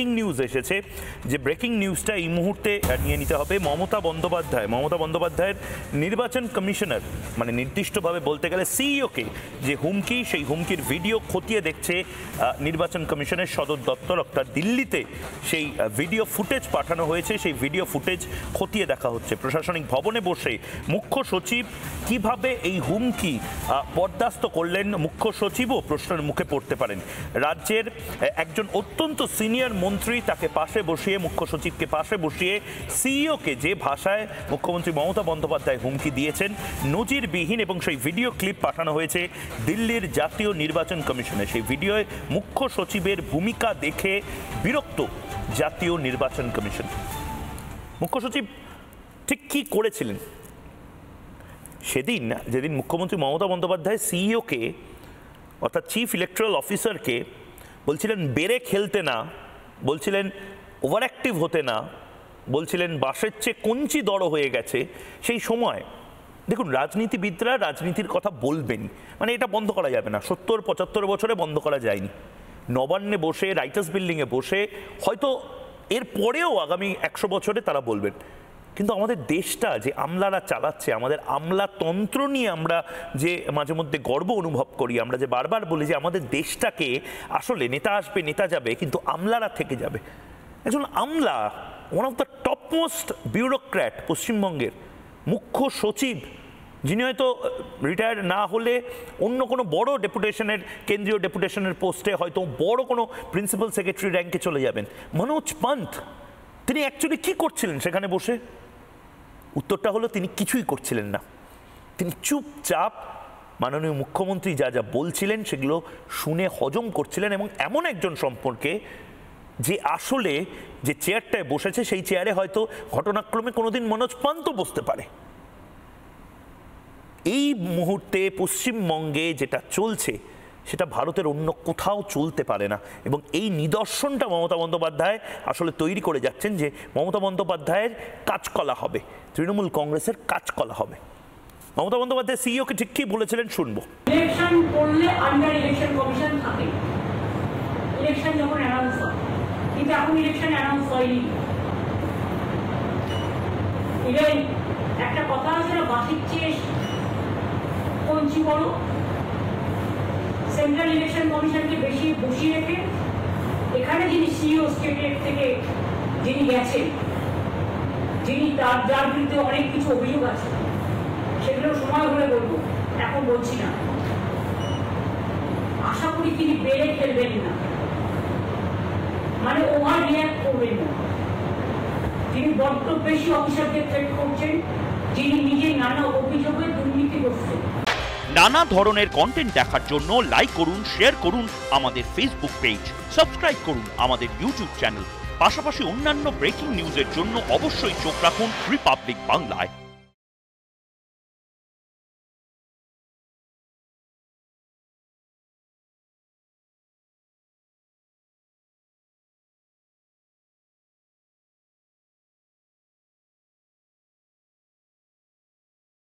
Breaking news এসেছে, যে breaking নিউজটা এই মুহূর্তে নিয়ে নিতে হবে। মমতা বন্দ্যোপাধ্যায়ের নির্বাচন কমিশনার, মানে নির্দিষ্টভাবে বলতে গেলে সিইওকে যে হুমকি, সেই হুমকির ভিডিও খতিয়ে দেখছে নির্বাচন কমিশনের সদর দপ্তর, অর্থাৎ দিল্লিতে সেই ভিডিও ফুটেজ পাঠানো হয়েছে। সেই ভিডিও ফুটেজ খতিয়ে দেখা হচ্ছে। প্রশাসনিক ভবনে বসে মুখ্য সচিব কিভাবে এই হুমকি বরদাস্ত করলেন, মুখ্য সচিবও প্রশ্নের মুখে পড়তে পারেন। রাজ্যের একজন অত্যন্ত সিনিয়র মন্ত্রী, তাকে পাশে বসিয়ে, মুখ্য সচিবকে পাশে বসিয়ে সিইওকে যে ভাষায় মুখ্যমন্ত্রী মমতা বন্দ্যোপাধ্যায় হুমকি দিয়েছেন, নজিরবিহীন, এবং সেই ভিডিও ক্লিপ পাঠানো হয়েছে দিল্লির জাতীয় নির্বাচন কমিশনে। সেই ভিডিওয় মুখ্য সচিবের ভূমিকা দেখে বিরক্ত জাতীয় নির্বাচন কমিশন। মুখ্য সচিব ঠিক কী করেছিলেন সেদিন, যেদিন মুখ্যমন্ত্রী মমতা বন্দ্যোপাধ্যায় সিইওকে অর্থাৎ চিফ ইলেকট্রাল অফিসারকে বলছিলেন বেড়ে খেলতে না, বলছিলেন ওভার অ্যাক্টিভ হতে না, বলছিলেন বাঁশের চেয়ে কঞ্চি দড় হয়ে গেছে। সেই সময় দেখুন, রাজনীতিবিদরা রাজনীতির কথা বলবেন, মানে এটা বন্ধ করা যাবে না। 70-75 বছরে বন্ধ করা যায়নি। নবান্নে বসে, রাইটার্স বিল্ডিংয়ে বসে, হয়তো এর পরেও আগামী 100 বছরে তারা বলবেন। কিন্তু আমাদের দেশটা যে আমলারা চালাচ্ছে, আমাদের আমলাতন্ত্র নিয়ে আমরা যে মাঝে মধ্যে গর্ব অনুভব করি, আমরা যে বারবার বলি যে আমাদের দেশটাকে আসলে নেতা আসবে নেতা যাবে, কিন্তু আমলারা থেকে যাবে। একজন আমলা, one of the topmost bureaucrat পশ্চিমবঙ্গের মুখ্য সচিব, যিনি হয়তো রিটায়ার্ড না হলে অন্য কোনো বড় ডেপুটেশনের, কেন্দ্রীয় ডেপুটেশনের পোস্টে হয়তো বড় কোনো প্রিন্সিপাল সেক্রেটারি র্যাঙ্কে চলে যাবেন, মনোজ পান্থ, তিনি অ্যাকচুয়ালি কী করছিলেন সেখানে বসে? উত্তরটা হলো তিনি কিছুই করছিলেন না। তিনি চুপচাপ মাননীয় মুখ্যমন্ত্রী যা যা বলছিলেন সেগুলো শুনে হজম করছিলেন, এবং এমন একজন সম্পর্কে যে আসলে যে চেয়ারটায় বসেছে সেই চেয়ারে হয়তো ঘটনাক্রমে কোনোদিন মনোজ পান্তও বসতে পারে। এই মুহূর্তে পশ্চিমবঙ্গে যেটা চলছে সেটা ভারতের অন্য কোথাও চলতে পারে না, এবং এই নিদর্শনটা মমতা বন্দ্যোপাধ্যায় আসলে তৈরি করে যাচ্ছেন, যে মমতা বন্দ্যোপাধ্যায়ের কাজকলা হবে, তৃণমূল কংগ্রেসের কাজকলা হবে। মমতা বন্দ্যোপাধ্যায় সিইওকে ঠিক কি বলেছিলেন শুনবো। ইলেকশন করলে আন্ডার ইলেকশন কমিশন থাকে, ইলেকশন যখন অ্যানাউন্স হয়, কিন্তু এখন ইলেকশন অ্যানাউন্স হয়নি। একটা কথা আছে না, বাসির চেয়ে কঞ্চি বড়। সেন্ট্রাল ইলেকশন কমিশনকে বেশি বসিয়ে রেখে এখানে যিনি সিইও স্টেট থেকে যিনি গেছেন, যিনি যার বিরুদ্ধে অনেক কিছু অভিযোগ আছে, সেগুলো সময় হলে বলবো, এখন বলছি না। আশা করি তিনি বেড়ে খেলবেন না, মানে ওভার রিয়াক্ট করবেন না। তিনি বড্ড বেশি অফিসারদের থ্রেট করছেন, যিনি নিজে নানা অভিযোগে দুর্নীতিগ্রস্ত। নানা ধরনের কন্টেন্ট দেখার জন্য লাইক করুন, শেয়ার করুন আমাদের ফেসবুক পেজ, সাবস্ক্রাইব করুন আমাদের ইউটিউব চ্যানেল। পাশাপাশি অন্যান্য ব্রেকিং নিউজের জন্য অবশ্যই চোখ রাখুন রিপাবলিক বাংলায়।